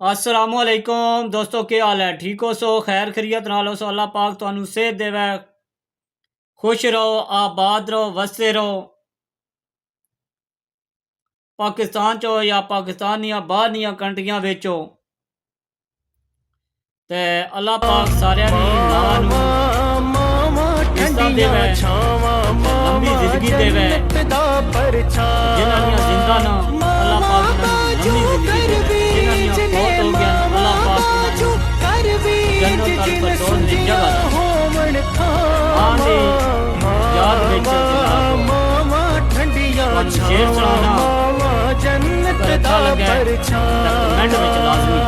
असलामुअलैकुम दोस्तों, क्या हाल है? ठीक हो सो? खैर खरीयत नाल हो सो? अल्लाह पाक तुहानू सेहत देवे, खुश रहो, आबाद रहो, वसते रहो। पाकिस्तान चो या पाकिस्तान दियां बाहर दियां कंट्रियां विच हो ते अल्लाह पाक सारियां दी मावां नू इज्जत देवे, लंबी जिंदगी देवे। जिन्हां दियां जिंदा ना अल्लाह पाक उन्हां नू लंबी जिंदगी देवे। जिन्हां दियां फौत हो गया अल्लाह पाक उन्हां नू जन्नत अल फिरदौस दी जगह दे। आन दी याद विच जनाब तुहानू शेर सुनाना अगर अच्छा लगे तो कमेंट विच लाजमी।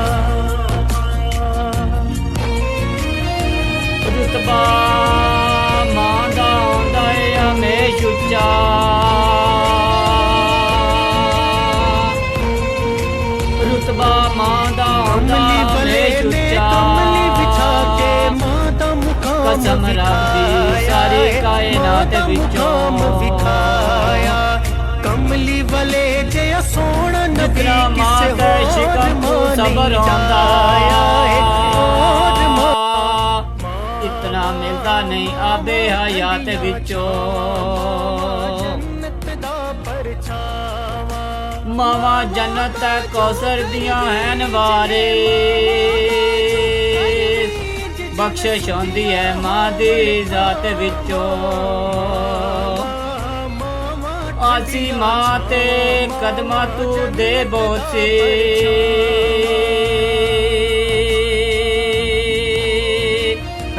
रुतबा मां दा आंदा है हमेश उच्चा, रुतबा मां दा आंदा हमेश उच्चा। कसम रब दी सारी कायनात विचों कमली वाले जया सोना नबी किसे हो शिकम को सबर आंदा। इतना मिलता नहीं आबे हयात विचों। मावा जन्नत कौसर दियां हैन वारे, बख्शिश होंदी है मां दी जात विचों। आसी मां ते कदमा तू दे बोसी,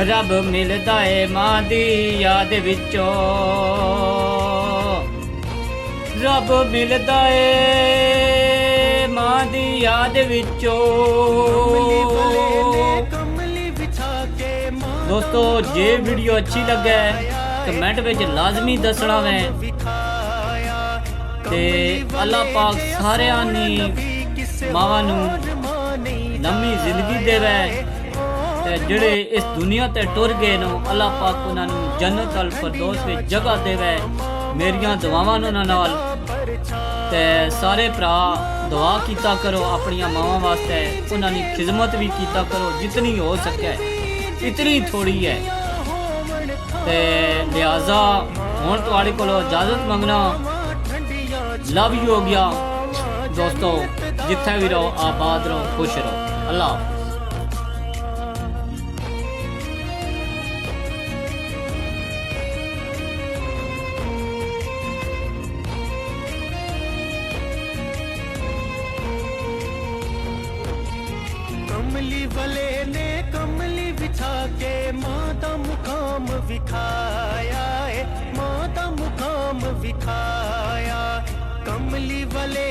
रब मिलदा है मां दी याद विचों। रब मिलदा है मां दी याद विचों। दोस्तों जे वीडियो अच्छी लगे कमेंट विच लाजमी दसना वे ते अल्लाह पाक सारियां नी मावां नू लंबी जिंदगी देवे ते जेड़े इस दुनिया ते टुर गए नो अल्लाह पाक उन्हां नू जन्नत अल फिरदौस विच जगह देवे। मेरियां दुआवां उन्हां नाल ते सारे भरा दुआ कीता करो अपनियां मावां वास्ते, उन्हां दी खिदमत भी कीता करो जितनी हो सके, इतनी थोड़ी है। ते लिहाजा हुण तुहाडे कोलों इजाजत मंगना। लव यू हो गया दोस्तों, जिथे भी रहो आबाद रहो, खुश रहो। अल्लाह हाफ़िज़। कमली वाले ने कमली बिछा के मां दा मुकाम विखाया है, मां दा मुकाम विखाया। कमली वाले